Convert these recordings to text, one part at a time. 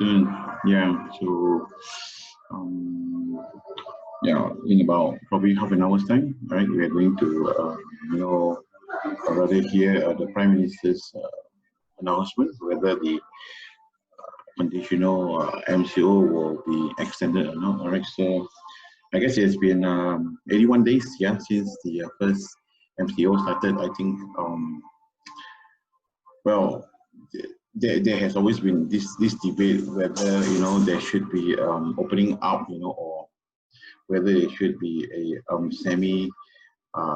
afternoon. Yeah, so yeah, in about probably half an hour's time, right? We are going to, or rather hear the Prime Minister's announcement whether the conditional MCO will be extended or not. All right, so I guess it's been 81 days, yeah, since the first MCO started. I think, well, there has always been this debate whether there should be opening up, or whether it should be a semi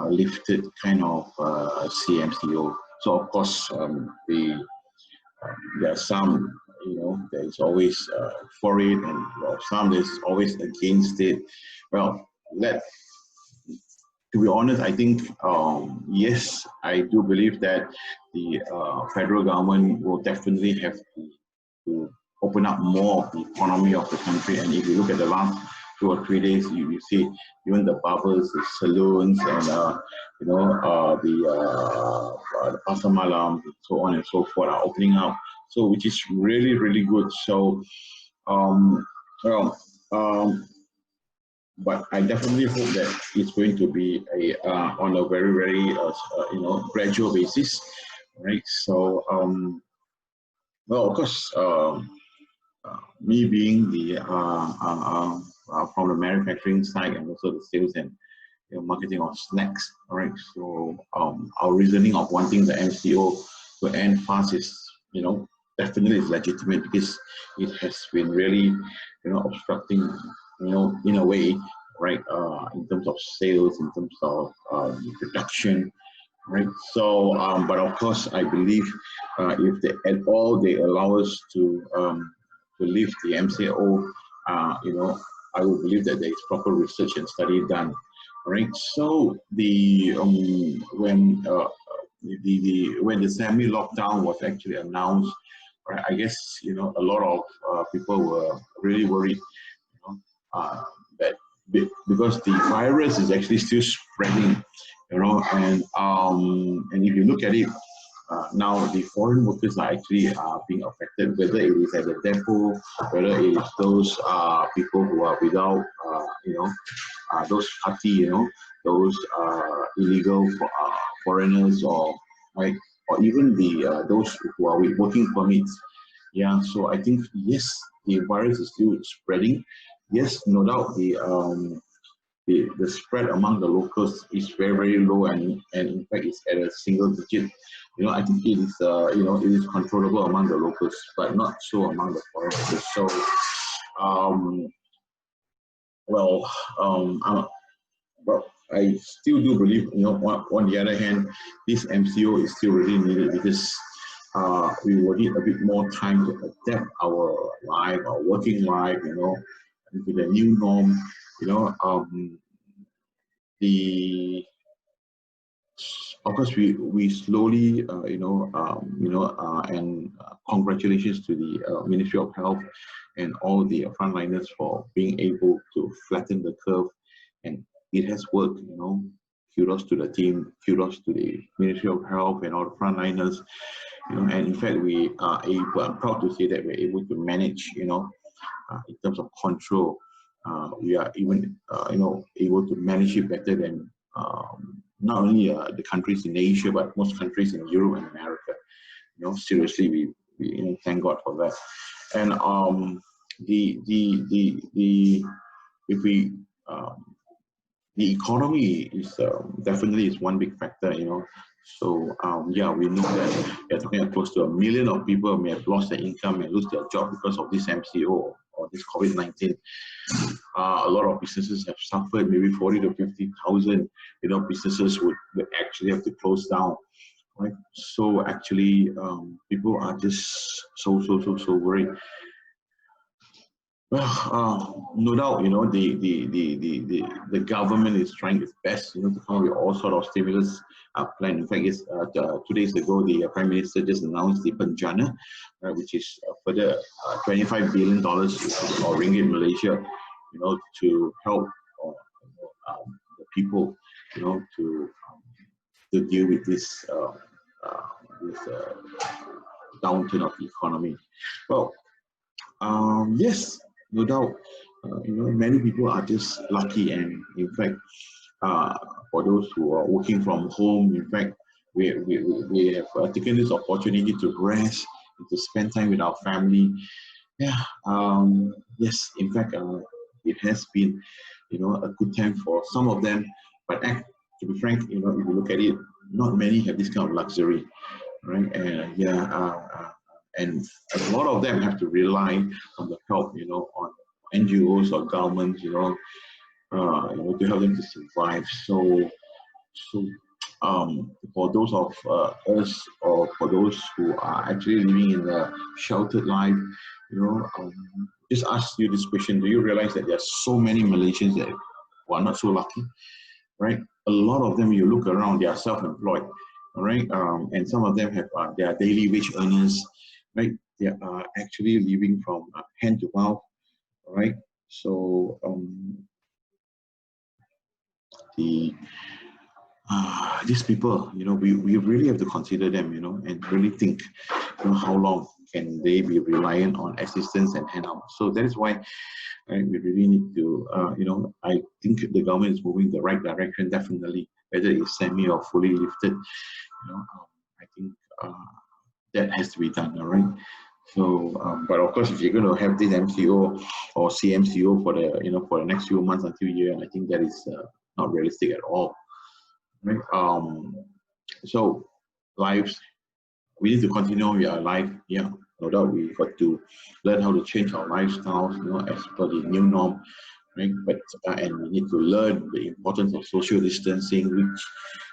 lifted kind of CMCO. So of course, there are some, there is always for it, and some is always against it. Well, to be honest, I think yes, I do believe that the federal government will definitely have to open up more of the economy of the country. And if you look at the last 2 or 3 days, you see even the barbers, the saloons, and the pasar malam, so on and so forth, are opening up. So which is really, really good. So but I definitely hope that it's going to be on a very, very gradual basis, right? So well, of course, me being the from the manufacturing side and also the sales and marketing of snacks, all right. So our reasoning of wanting the MCO to end fast is definitely is legitimate, because it has been really obstructing in a way, right, in terms of sales, in terms of production, right? So but of course I believe if they at all they allow us to lift the MCO, I would believe that there is proper research and study done, right? So the when the semi lockdown was actually announced, right, I guess a lot of people were really worried, that because the virus is actually still spreading, and if you look at it, now the foreign workers are actually being affected, whether it is at the depot, whether it is those people who are without, those party, those illegal foreigners, or right, or even the those who are with working permits. Yeah, so I think yes, the virus is still spreading. Yes, no doubt the spread among the locals is very, very low, and in fact it's at a single digit. I think it is it is controllable among the locals, but not so among the foreigners. So well, I still do believe, on the other hand, this MCO is still really needed, because we will need a bit more time to adapt our life, our working life, into the new norm. Of course, we slowly, and congratulations to the Ministry of Health and all the frontliners for being able to flatten the curve, and it has worked. Kudos to the team, kudos to the Ministry of Health and all the frontliners. And in fact, we are able. I'm proud to say that we're able to manage. In terms of control, we are even able to manage it better than not only the countries in Asia, but most countries in Europe and America. Seriously, we thank God for that. And the economy is definitely is one big factor. So yeah, we know that we're talking about close to 1 million of people may have lost their income and lose their job because of this MCO or this COVID-19. A lot of businesses have suffered. Maybe 40 to 50,000, businesses would actually have to close down, right? So actually, people are just so worried. Well, no doubt, the government is trying its best, to come up with all sort of stimulus plan. In fact, 2 days ago, the Prime Minister just announced the Penjana, which is further $25 billion or ringgit Malaysia, to help the people, to deal with this downturn of the economy. Well, Yes, no doubt. Many people are just lucky, and in fact, uh, for those who are working from home, in fact, we have taken this opportunity to rest and to spend time with our family. Yeah, yes, in fact, it has been, a good time for some of them. But to be frank, if you look at it, not many have this kind of luxury, right? And yeah, and a lot of them have to rely on the help, on NGOs or governments, to help them to survive. So for those of us, or for those who are actually living in a sheltered life, just ask you this question: do you realize that there are so many Malaysians that who are not so lucky, right? A lot of them, you look around, they are self-employed, all right? And some of them have they are daily wage earners, right? They are actually living from hand to mouth, all right? So the these people, we really have to consider them, and really think, how long can they be reliant on assistance and handout. So that is why we really need to, I think the government is moving the right direction, definitely, whether it's semi or fully lifted, I think that has to be done, all right? So, but of course, if you're going to have this MCO or CMCO for the, for the next few months until year, and I think that is not realistic at all. Right? So lives, we need to continue with our life. Yeah, no doubt we got to learn how to change our lifestyles, as per the new norm, right? But and we need to learn the importance of social distancing,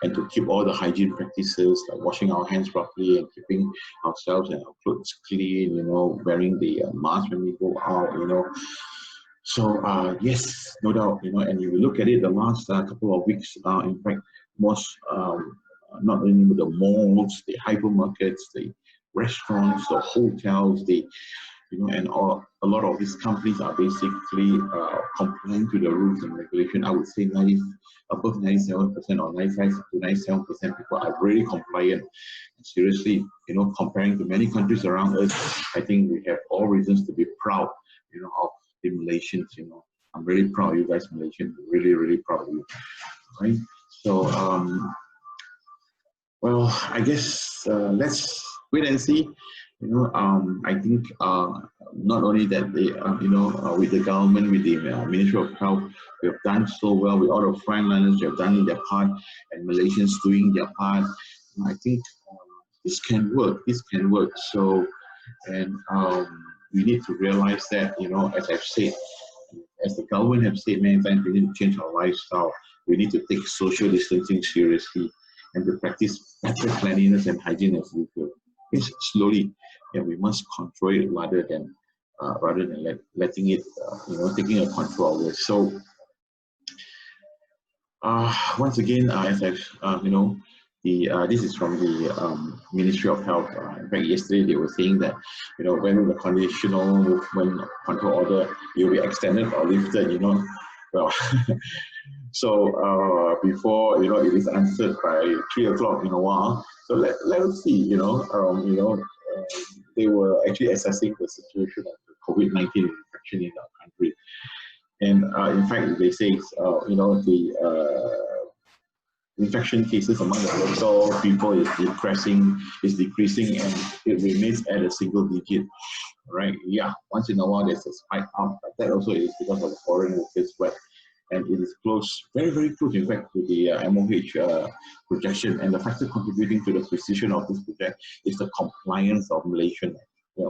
and to keep all the hygiene practices like washing our hands properly and keeping ourselves and our clothes clean. Wearing the mask when we go out. So yes, no doubt. And if you look at it, the last couple of weeks, in fact, most not only the malls, the hypermarkets, the restaurants, the hotels, and a lot of these companies are basically complying to the rules and regulation. I would say above 97% or 95 to 97% people are really compliant. And seriously, comparing to many countries around us, I think we have all reasons to be proud, of the Malaysians. I'm really proud of you guys, Malaysians. Really, really proud of you. Right? So, well, I guess let's wait and see. I think not only that they, with the government, with the Ministry of Health, we have done so well. With all the frontliners, they have done their part, and Malaysians doing their part. I think this can work. This can work. So, and we need to realize that, as I've said, as the government have said many times, we need to change our lifestyle. We need to take social distancing seriously, and to practice better cleanliness and hygiene as usual. It's slowly, we must control it rather than letting it, taking a control of it. So, once again, as I've, this is from the Ministry of Health. In fact, yesterday they were saying that, when the conditional movement control order will be extended or lifted, well, so before, it is answered by 3 o'clock in a while. So let us see, they were actually assessing the situation of the COVID-19 infection in our country. And in fact, they say, the infection cases among the local people is decreasing, and it remains at a single digit. Right? Yeah, once in a while there's a spike up, but that also is because of the foreign workers. But and it is close, very, very close, in fact, to the MOH projection. And the factor contributing to the precision of this project is the compliance of Malaysians.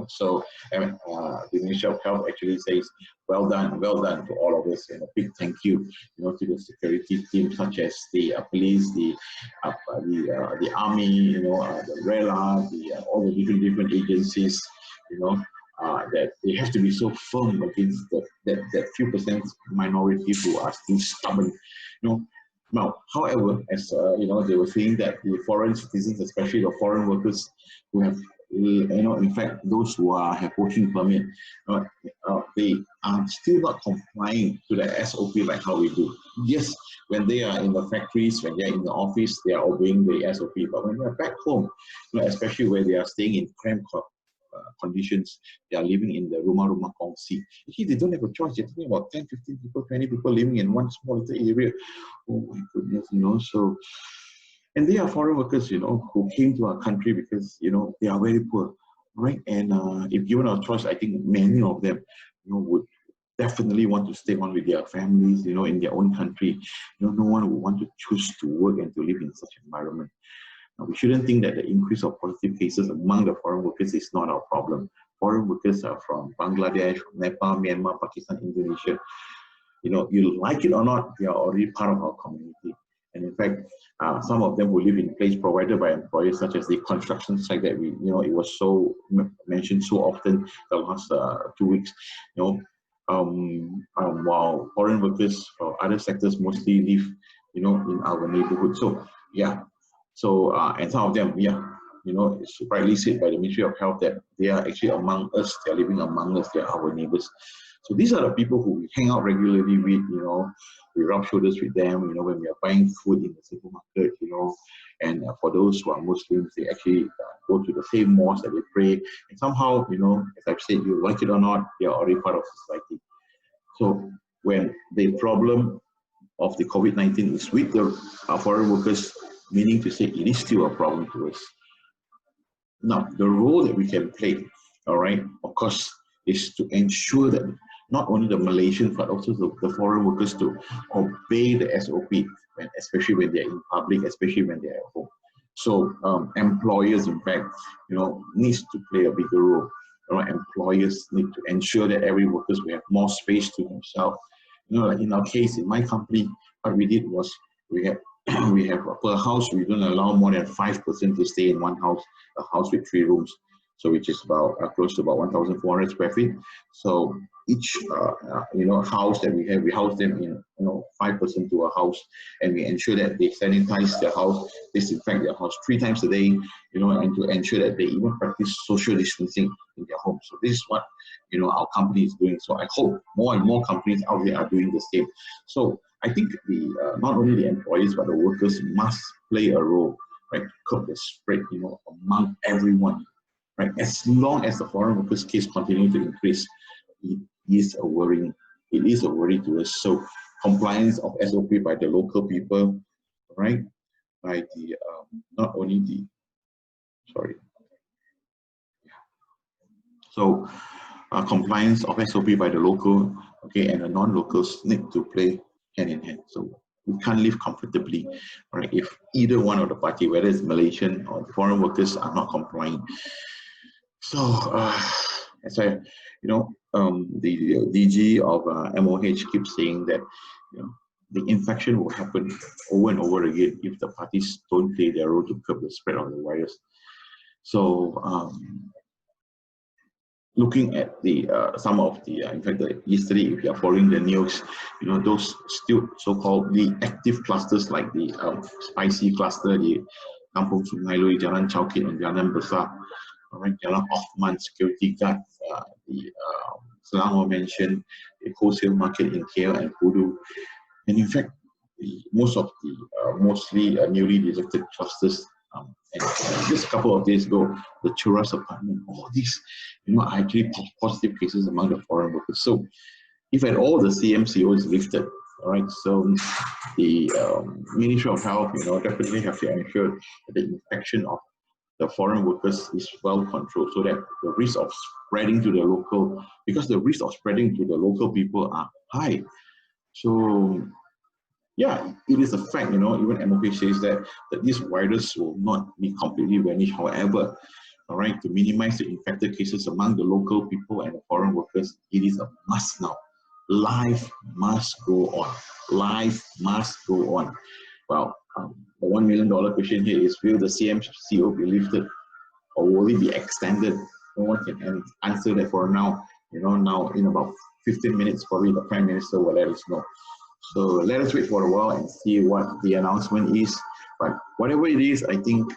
So the Ministry of Health actually says, well done to all of us, and a big thank you, to the security team, such as the police, the army, the RELA, all the different agencies, that they have to be so firm against that few percent minority who are still stubborn. Now, however, as they were saying that the foreign citizens, especially the foreign workers who have, in fact, those who have working permit, they are still not complying to the SOP like how we do. Yes, when they are in the factories, when they are in the office, they are obeying the SOP. But when they are back home, especially where they are staying in cramped conditions. They are living in the rumah kongsi. Actually, they don't have a choice. They're talking about 10, 15 people, 20 people living in one small little area. Oh my goodness, so, and they are foreign workers, who came to our country because, they are very poor, right? And if given a choice, I think many of them, would definitely want to stay on with their families, in their own country. No one would want to choose to work and to live in such an environment. Now, we shouldn't think that the increase of positive cases among the foreign workers is not our problem. Foreign workers are from Bangladesh, Nepal, Myanmar, Pakistan, Indonesia. You like it or not, they are already part of our community. And in fact, some of them will live in place provided by employers, such as the construction site that it was so mentioned so often the last 2 weeks. While foreign workers or other sectors mostly live, in our neighborhood. So yeah, and some of them, it's rightly said by the Ministry of Health that they are actually among us. They are living among us. They are our neighbors. So these are the people who we hang out regularly with, we rub shoulders with them, when we are buying food in the supermarket, and for those who are Muslims, they actually go to the same mosque that they pray. And somehow, as I've said, you like it or not, they are already part of society. So when the problem of the COVID-19 is with the foreign workers, meaning to say it is still a problem to us. Now, the role that we can play, all right, of course, is to ensure that not only the Malaysians, but also the foreign workers to obey the SOP, especially when they're in public, especially when they're at home. So employers, in fact, needs to play a bigger role. Employers need to ensure that every workers will have more space to themselves. Like in our case, in my company, what we did was we have per house, we don't allow more than 5 persons to stay in one house, a house with 3 rooms. So which is about close to about 1,400 square feet. So each house that we house them in 5 persons to a house, and we ensure that they sanitize their house, disinfect their house 3 times a day, and to ensure that they even practice social distancing in their home. So this is what our company is doing. So I hope more and more companies out there are doing the same. So I think not only the employees but the workers must play a role, right, to curb the spread, among everyone. Right, as long as the foreign workers case continue to increase, it is a worry. It is a worry to us. So compliance of SOP by the local people, right? By the not only the So compliance of SOP by the local, okay, and the non-locals need to play hand in hand. So we can't live comfortably, right? If either one of the party, whether it's Malaysian or the foreign workers, are not complying. So, as I, the DG of MOH keeps saying that, the infection will happen over and over again if the parties don't play their role to curb the spread of the virus. So, looking at the some of the, in fact, yesterday, if you are following the news, those still so-called the active clusters like the spicy cluster, the Kampung Sungai Lui, Jalan Chowkit, and Jalan Besar. Right, Jalan Othman security guard, the Selangor mentioned, the wholesale market in KL and Pudu. And in fact, most of the mostly newly detected clusters, and just a couple of days ago, the Churas apartment, all these, are actually positive cases among the foreign workers. So if at all the CMCO is lifted, all right, so the Ministry of Health, definitely have to ensure that the infection of the foreign workers is well controlled, so that the risk of spreading to the local, because the risk of spreading to the local people are high. So yeah, it is a fact, even MOH says that this virus will not be completely vanished. However, all right, to minimize the infected cases among the local people and the foreign workers, it is a must now. Life must go on. Life must go on. Well, the $1 million question here is, will the CMCO be lifted or will it be extended? No one can answer that for now. Now in about 15 minutes, probably the Prime Minister will let us know. So let us wait for a while and see what the announcement is. But whatever it is, I think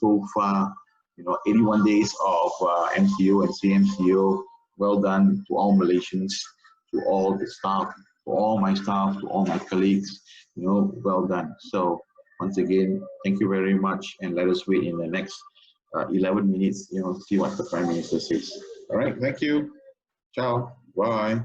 so far, 81 days of MCO and CMCO, well done to all Malaysians, to all the staff, to all my staff, to all my colleagues, well done. So once again, thank you very much, and let us wait in the next 11 minutes, see what the Prime Minister says. All right, thank you. Ciao. Bye.